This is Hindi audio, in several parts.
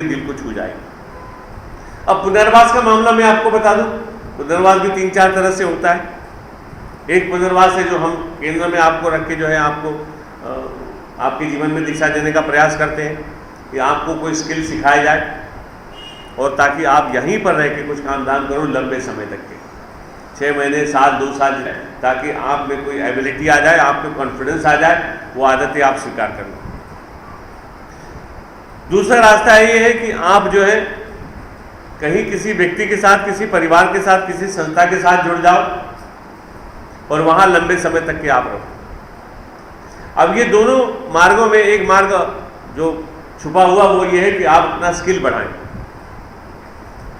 दिल को छू जाएगी। अब पुनर्वास का मामला मैं आपको बता दूं, पुनर्वास भी 3-4 तरह से होता है। एक पुनर्वास है जो हम केंद्र में आपको रख के जो है आपको आपके जीवन में दिशा देने का प्रयास करते हैं कि आपको कोई स्किल सिखाया जाए और ताकि आप यहीं पर रह के कुछ काम धाम करो लंबे समय तक के, 6 महीने, साल, 2 साल, ताकि आप में कोई एबिलिटी आ जाए, आप में कॉन्फिडेंस आ जाए, वो आदतें आप स्वीकार कर लो। दूसरा रास्ता ये है कि आप जो है कहीं किसी व्यक्ति के साथ, किसी परिवार के साथ, किसी संस्था के साथ जुड़ जाओ और वहां लंबे समय तक के आप रहो। अब ये दोनों मार्गों में एक मार्ग जो छुपा हुआ वो ये है कि आप अपना स्किल बढ़ाएं,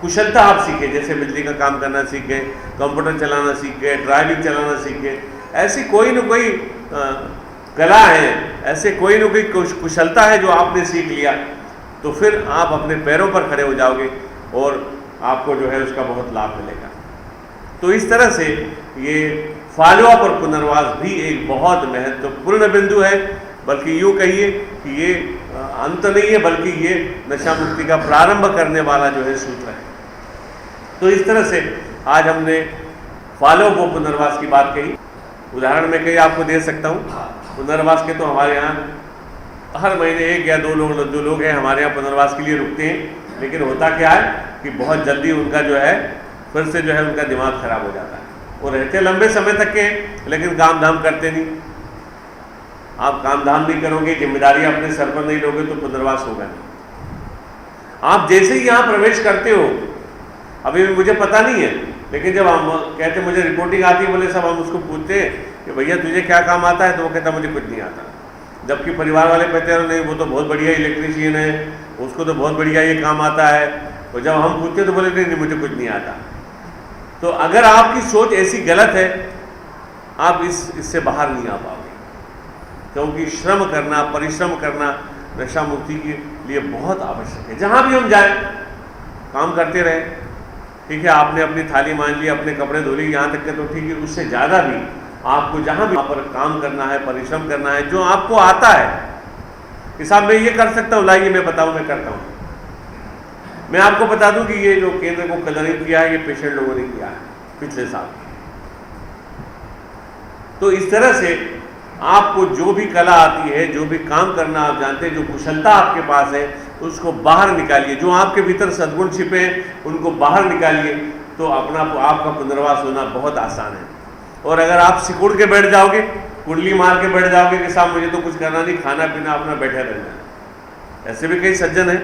कुशलता आप सीखें, जैसे बिजली का काम करना सीखें, कंप्यूटर चलाना सीखें, ड्राइविंग चलाना सीखें। ऐसी कोई न कोई कला है, ऐसे कोई न कोई कुशलता है जो आपने सीख लिया, तो फिर आप अपने पैरों पर खड़े हो जाओगे और आपको जो है उसका बहुत लाभ मिलेगा। तो इस तरह से ये फॉलोअप और पुनर्वास भी एक बहुत महत्वपूर्ण बिंदु है, बल्कि यूँ कहिए कि ये अंत नहीं है, बल्कि ये नशा मुक्ति का प्रारंभ करने वाला जो है सूत्र है। तो इस तरह से आज हमने फॉलोअप और पुनर्वास की बात कही। उदाहरण मैं कहीं आपको दे सकता हूँ। पुनर्वास के तो हमारे यहाँ हर महीने 1 या 2 लोग हैं हमारे यहाँ पुनर्वास के लिए रुकते हैं, लेकिन होता क्या है कि बहुत जल्दी उनका जो है फिर से जो है उनका दिमाग खराब हो जाता है। वो रहते लंबे समय तक के, लेकिन काम धाम करते नहीं। आप काम धाम नहीं करोगे, जिम्मेदारी अपने सर पर नहीं लोगे, तो पुनर्वास होगा नहीं। आप जैसे ही यहाँ प्रवेश करते हो, अभी मुझे पता नहीं है, लेकिन जब हम कहते मुझे रिपोर्टिंग आती है, बोले सब हम उसको पूछते हैं कि भैया तुझे क्या काम आता है, तो वो कहता मुझे कुछ नहीं आता। जबकि परिवार वाले कहते हैं नहीं वो तो बहुत बढ़िया इलेक्ट्रीशियन है, उसको तो बहुत बढ़िया ये काम आता है। और जब हम पूछते तो बोले नहीं मुझे कुछ नहीं आता। तो अगर आपकी सोच ऐसी गलत है, आप इससे बाहर नहीं आ पाओगे, क्योंकि श्रम करना, परिश्रम करना नशा मुक्ति के लिए बहुत आवश्यक है। जहाँ भी हम जाएं काम करते रहें, ठीक है। आपने अपनी थाली मान ली, अपने कपड़े धो ली, यहाँ तक के तो ठीक है, उससे ज़्यादा भी आपको जहाँ भी वहाँ पर काम करना है, परिश्रम करना है, जो आपको आता है कि साहब मैं ये कर सकता हूँ, लाइए मैं बताऊँ, मैं करता हूँ। मैं आपको बता दूं कि ये जो केंद्र को कलरिंग किया है, ये पेशेंट लोगों ने किया है पिछले साल। तो इस तरह से आपको जो भी कला आती है, जो भी काम करना आप जानते हैं, जो कुशलता आपके पास है, उसको बाहर निकालिए। जो आपके भीतर सद्गुण छिपे हैं उनको बाहर निकालिए, तो आपका पुनर्वास होना बहुत आसान है। और अगर आप सिकुड़ के बैठ जाओगे, कुंडली मार के बैठ जाओगे कि साहब मुझे तो कुछ करना नहीं, खाना पीना अपना बैठे रहना, ऐसे भी कई सज्जन हैं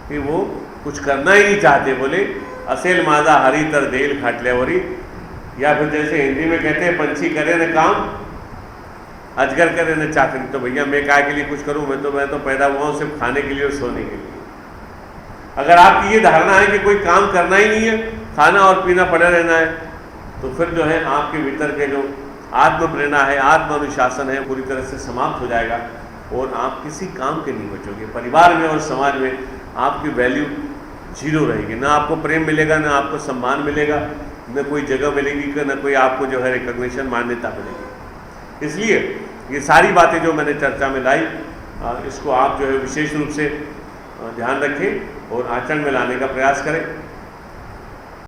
कि वो कुछ करना ही नहीं चाहते, बोले असेल मादा हरी तर देल खाटल्यावरी, या फिर जैसे हिंदी में कहते हैं पंछी करे न काम, अजगर करे न चाकरी। तो भैया मैं काय के लिए कुछ करूं, मैं तो पैदा हुआ हूं सिर्फ खाने के लिए और सोने के लिए। अगर आपकी ये धारणा है कि कोई काम करना ही नहीं है, खाना और पीना पड़े रहना है, तो फिर जो है आपके भीतर के जो आत्म प्रेरणा है, आत्म अनुशासन है, पूरी तरह से समाप्त हो जाएगा और आप किसी काम के नहीं बचोगे। परिवार में और समाज में आपकी वैल्यू 0 रहेगी। ना आपको प्रेम मिलेगा, ना आपको सम्मान मिलेगा, न कोई जगह मिलेगी, न कोई आपको जो है रिकॉग्निशन, मान्यता मिलेगी। इसलिए ये सारी बातें जो मैंने चर्चा में लाई, इसको आप जो है विशेष रूप से ध्यान रखें और आचरण में लाने का प्रयास करें।